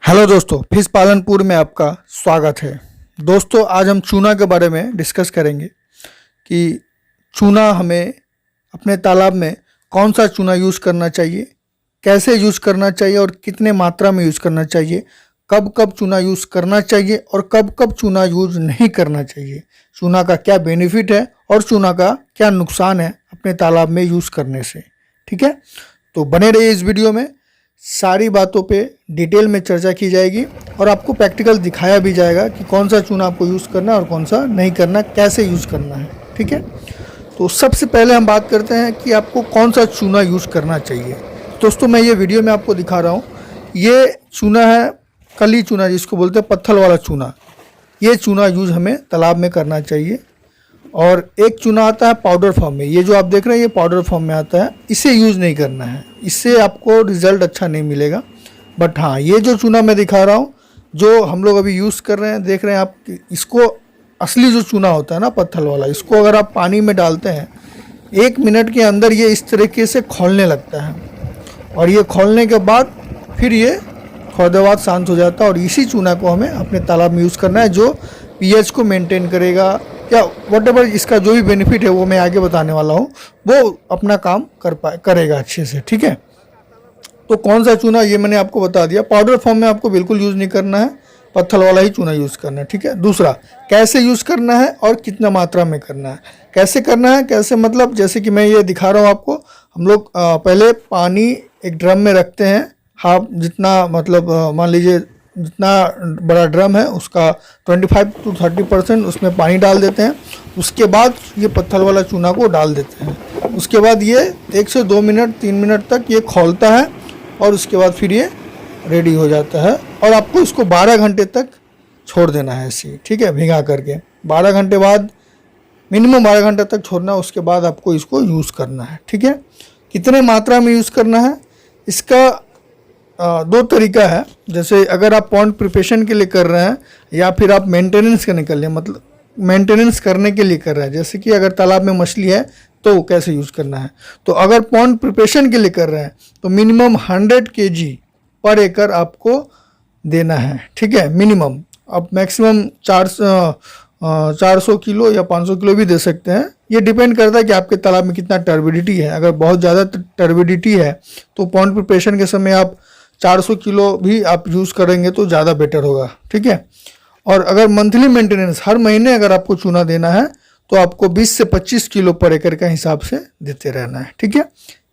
Hello दोस्तों, fish Palanpur में आपका स्वागत है। दोस्तों, आज हम चूना के बारे में डिस्कस करेंगे कि चूना हमें अपने तालाब में कौन सा चूना यूज़ करना चाहिए, कैसे यूज़ करना चाहिए और कितने मात्रा में यूज़ करना चाहिए, कब कब चूना यूज़ करना चाहिए और कब कब चूना यूज़ नहीं करना चाहिए, चूना का क्या बेनिफिट है और चूना का क्या नुकसान है अपने तालाब में यूज़ करने से। ठीक है, तो बने रहिए इस वीडियो में। सारी बातों पे डिटेल में चर्चा की जाएगी और आपको प्रैक्टिकल दिखाया भी जाएगा कि कौन सा चूना आपको यूज़ करना है और कौन सा नहीं करना, कैसे यूज़ करना है। ठीक है, तो सबसे पहले हम बात करते हैं कि आपको कौन सा चूना यूज़ करना चाहिए। दोस्तों, मैं ये वीडियो में आपको दिखा रहा हूँ, ये चूना है कली चूना, जिसको बोलते हैं पत्थर वाला चूना। ये चूना यूज़ हमें तालाब में करना चाहिए। और एक चूना आता है पाउडर फॉर्म में, ये जो आप देख रहे हैं ये पाउडर फॉर्म में आता है, इसे यूज़ नहीं करना है, इससे आपको रिज़ल्ट अच्छा नहीं मिलेगा। बट हाँ, ये जो चूना मैं दिखा रहा हूँ, जो हम लोग अभी यूज़ कर रहे हैं, देख रहे हैं आप, इसको असली जो चूना होता है ना पत्थर वाला, इसको अगर आप पानी में डालते हैं 1 मिनट के अंदर ये इस तरीके से खौलने लगता है और ये खौलने के बाद फिर ये थोड़ी देर बाद शांत हो जाता है। और इसी चूना को हमें अपने तालाब में यूज़ करना है, जो पीएच को मेंटेन करेगा या व्हाटएवर इसका जो भी बेनिफिट है वो मैं आगे बताने वाला हूँ, वो अपना काम करेगा अच्छे से। ठीक है, तो कौन सा चूना ये मैंने आपको बता दिया। पाउडर फॉर्म में आपको बिल्कुल यूज़ नहीं करना है, पत्थर वाला ही चूना यूज़ करना है। ठीक है, दूसरा कैसे यूज़ करना है और कितना मात्रा में करना है। कैसे करना है, कैसे मतलब जैसे कि मैं ये दिखा रहा हूँ आपको, हम लोग पहले पानी एक ड्रम में रखते हैं, हाफ जितना मतलब मान लीजिए जितना बड़ा ड्रम है उसका 25 to 30% उसमें पानी डाल देते हैं। उसके बाद ये पत्थर वाला चूना को डाल देते हैं। उसके बाद ये 1 से 2 मिनट 3 मिनट तक ये खौलता है और उसके बाद फिर ये रेडी हो जाता है। और आपको इसको 12 घंटे तक छोड़ देना है ऐसे। ठीक है, भिगा करके 12 घंटे बाद, मिनिमम 12 घंटे तक छोड़ना है। उसके बाद आपको इसको यूज़ करना है। ठीक है, कितने मात्रा में यूज़ करना है, इसका 2 तरीका है। जैसे अगर आप पॉन्ड प्रिपरेशन के लिए कर रहे हैं या फिर आप मेंटेनेंस करने के लिए, मतलब मेंटेनेंस करने के लिए कर रहे हैं, जैसे कि अगर तालाब में मछली है तो कैसे यूज़ करना है। तो अगर पॉन्ड प्रिपरेशन के लिए कर रहे हैं तो मिनिमम 100 kg पर एकड़ आपको देना है। ठीक है, मिनिमम। आप मैक्सिमम 400 किलो या 500 किलो भी दे सकते हैं। ये डिपेंड करता है कि आपके तालाब में कितना टर्बिडिटी है। अगर बहुत ज़्यादा टर्बिडिटी है तो पॉन्ड प्रिपरेशन के समय आप 400 किलो भी आप यूज़ करेंगे तो ज़्यादा बेटर होगा। ठीक है, और अगर मंथली मेंटेनेंस हर महीने अगर आपको चूना देना है तो आपको 20 से 25 किलो पर एकड़ का हिसाब से देते रहना है। ठीक है,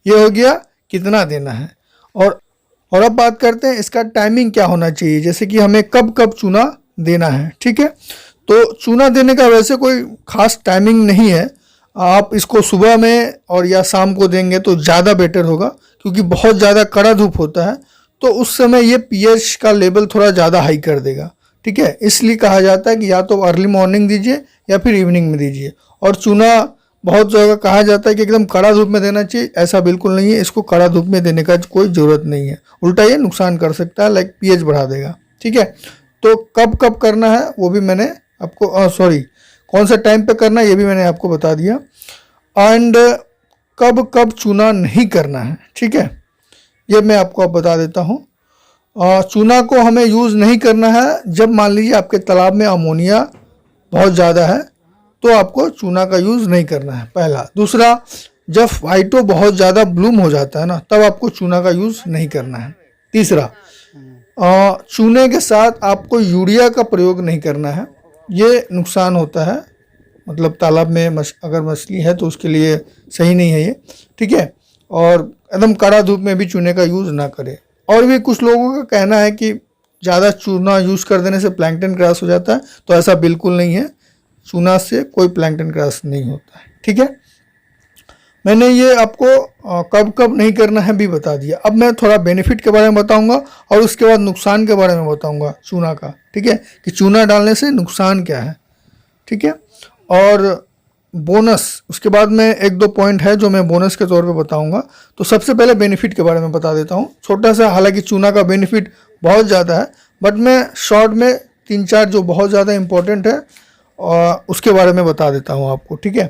ये हो गया कितना देना है। और अब बात करते हैं इसका टाइमिंग क्या होना चाहिए, जैसे कि हमें कब कब चूना देना है। ठीक है, तो चूना देने का वैसे कोई खास टाइमिंग नहीं है। आप इसको सुबह में और या शाम को देंगे तो ज़्यादा बेटर होगा, क्योंकि बहुत ज़्यादा कड़ा धूप होता है तो उस समय ये पीएच का लेवल थोड़ा ज़्यादा हाई कर देगा। ठीक है, इसलिए कहा जाता है कि या तो अर्ली मॉर्निंग दीजिए या फिर इवनिंग में दीजिए। और चूना बहुत जगह कहा जाता है कि एकदम कड़ा धूप में देना चाहिए, ऐसा बिल्कुल नहीं है। इसको कड़ा धूप में देने का कोई ज़रूरत नहीं है, उल्टा ये नुकसान कर सकता है, लाइक पीएच बढ़ा देगा। ठीक है, तो कब कब करना है वो भी मैंने आपको कौन सा टाइम पे करना है ये भी मैंने आपको बता दिया। एंड कब कब चूना नहीं करना है, ठीक है, ये मैं आपको अब बता देता हूँ। चूना को हमें यूज़ नहीं करना है जब मान लीजिए आपके तालाब में अमोनिया बहुत ज़्यादा है, तो आपको चूना का यूज़ नहीं करना है, पहला। दूसरा, जब फाइटो बहुत ज़्यादा ब्लूम हो जाता है ना, तब आपको चूना का यूज़ नहीं करना है। तीसरा, चूने के साथ आपको यूरिया का प्रयोग नहीं करना है, ये नुकसान होता है, मतलब तालाब में अगर मछली है तो उसके लिए सही नहीं है ये। ठीक है, और एकदम कड़ा धूप में भी चूने का यूज़ ना करें। और भी कुछ लोगों का कहना है कि ज़्यादा चूना यूज़ कर देने से प्लैंकटन क्रॉस हो जाता है, तो ऐसा बिल्कुल नहीं है, चूना से कोई प्लैंकटन क्रॉस नहीं होता है। ठीक है, मैंने ये आपको कब कब नहीं करना है भी बता दिया। अब मैं थोड़ा बेनिफिट के बारे में बताऊंगा और उसके बाद नुकसान के बारे में बताऊंगा चूना का। ठीक है, कि चूना डालने से नुकसान क्या है। ठीक है, और बोनस उसके बाद में 1-2 पॉइंट है जो मैं बोनस के तौर पे बताऊंगा। तो सबसे पहले बेनिफिट के बारे में बता देता हूँ, छोटा सा। हालांकि चूना का बेनिफिट बहुत ज़्यादा है, बट मैं शॉर्ट में 3-4 जो बहुत ज़्यादा इम्पोर्टेंट है और उसके बारे में बता देता हूँ आपको, ठीक है।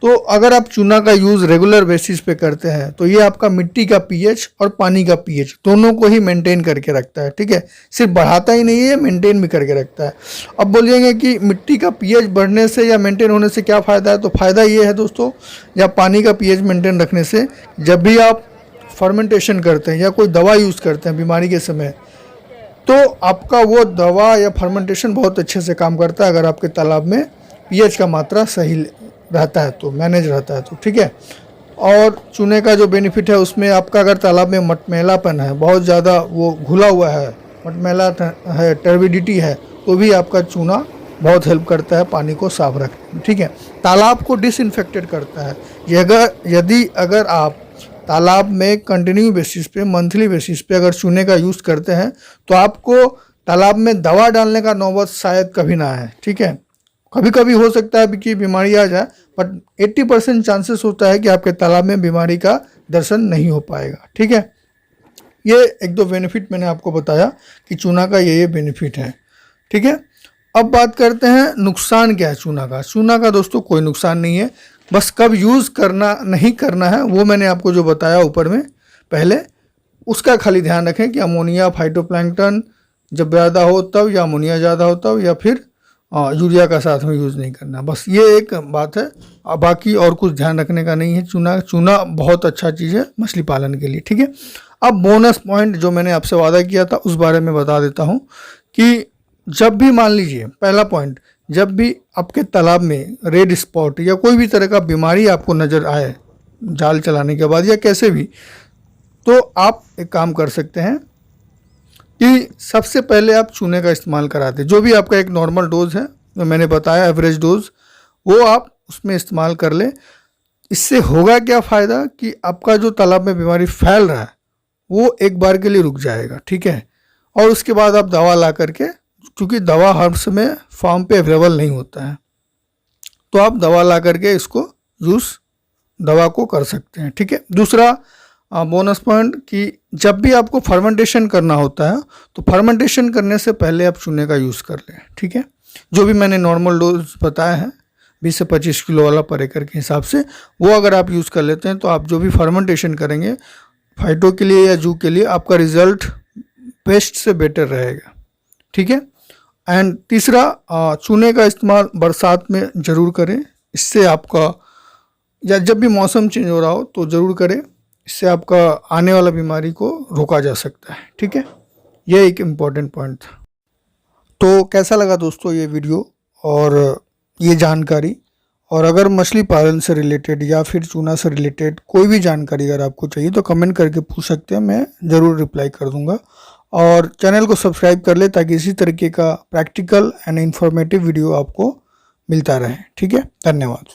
तो अगर आप चूना का यूज़ रेगुलर बेसिस पे करते हैं तो ये आपका मिट्टी का पीएच और पानी का पीएच दोनों को ही मेंटेन करके रखता है, ठीक है। सिर्फ बढ़ाता ही नहीं है, मेंटेन भी करके रखता है। अब बोलिएंगे कि मिट्टी का पीएच बढ़ने से या मेंटेन होने से क्या फ़ायदा है, तो फ़ायदा ये है दोस्तों, या पानी का पीएच मेंटेन रखने से, जब भी आप फर्मेंटेशन करते हैं या कोई दवा यूज़ करते हैं बीमारी के समय, तो आपका वो दवा या फर्मेंटेशन बहुत अच्छे से काम करता है अगर आपके तालाब में पीएच का मात्रा सही रहता है तो, मैनेज रहता है तो, ठीक है। और चूने का जो बेनिफिट है उसमें आपका अगर तालाब में मटमैलापन है, बहुत ज़्यादा वो घुला हुआ है, मटमैला है, टर्बिडिटी है, तो भी आपका चूना बहुत हेल्प करता है पानी को साफ रखने में, ठीक है। तालाब को डिसइंफेक्टेड करता है। यदि अगर आप तालाब में कंटिन्यू बेसिस पे, मंथली बेसिस पे अगर चूने का यूज़ करते हैं तो आपको तालाब में दवा डालने का नौबत शायद कभी ना आए, ठीक है। कभी कभी हो सकता है कि बीमारी आ जाए, बट 80% चांसेस होता है कि आपके तालाब में बीमारी का दर्शन नहीं हो पाएगा, ठीक है। ये एक दो बेनिफिट मैंने आपको बताया कि चूना का ये बेनिफिट है, ठीक है। अब बात करते हैं नुकसान क्या है चूना का। चूना का दोस्तों कोई नुकसान नहीं है, बस कब यूज़ करना नहीं करना है वो मैंने आपको जो बताया ऊपर में पहले, उसका खाली ध्यान रखें कि अमोनिया, फाइटोप्लैंक्टन जब ज़्यादा हो तब, या अमोनिया ज़्यादा हो तब, या फिर यूरिया का साथ में यूज़ नहीं करना, बस ये एक बात है। बाकी और कुछ ध्यान रखने का नहीं है। चूना बहुत अच्छा चीज़ है मछली पालन के लिए, ठीक है। अब बोनस पॉइंट जो मैंने आपसे वादा किया था उस बारे में बता देता हूँ कि जब भी मान लीजिए, पहला पॉइंट, जब भी आपके तालाब में रेड स्पॉट या कोई भी तरह का बीमारी आपको नज़र आए जाल चलाने के बाद या कैसे भी, तो आप एक काम कर सकते हैं कि सबसे पहले आप चूने का इस्तेमाल कराते, जो भी आपका एक नॉर्मल डोज है जो मैंने बताया, एवरेज डोज, वो आप उसमें इस्तेमाल कर लें। इससे होगा क्या फ़ायदा कि आपका जो तालाब में बीमारी फैल रहा है वो एक बार के लिए रुक जाएगा, ठीक है। और उसके बाद आप दवा ला करके, क्योंकि दवा हर समय फार्म पे अवेलेबल नहीं होता है, तो आप दवा ला करके इसको यूज़ दवा को कर सकते हैं, ठीक है। दूसरा बोनस पॉइंट कि जब भी आपको फर्मेंटेशन करना होता है तो फर्मेंटेशन करने से पहले आप चूने का यूज़ कर लें, ठीक है। जो भी मैंने नॉर्मल डोज बताया है 20 से 25 किलो वाला पर एकड़ के हिसाब से, वो अगर आप यूज़ कर लेते हैं तो आप जो भी फर्मेंटेशन करेंगे फाइटो के लिए या जू के लिए, आपका रिज़ल्ट बेस्ट से बेटर रहेगा, ठीक है। एंड तीसरा, चूने का इस्तेमाल बरसात में ज़रूर करें। इससे आपका, या जब भी मौसम चेंज हो रहा हो तो ज़रूर करें, इससे आपका आने वाला बीमारी को रोका जा सकता है, ठीक है। ये एक इम्पॉर्टेंट पॉइंट था। तो कैसा लगा दोस्तों ये वीडियो और ये जानकारी, और अगर मछली पालन से रिलेटेड या फिर चूना से रिलेटेड कोई भी जानकारी अगर आपको चाहिए तो कमेंट करके पूछ सकते हैं, मैं ज़रूर रिप्लाई कर दूंगा। और चैनल को सब्सक्राइब कर ले ताकि इसी तरीके का प्रैक्टिकल एंड इन्फॉर्मेटिव वीडियो आपको मिलता रहे, ठीक है। धन्यवाद।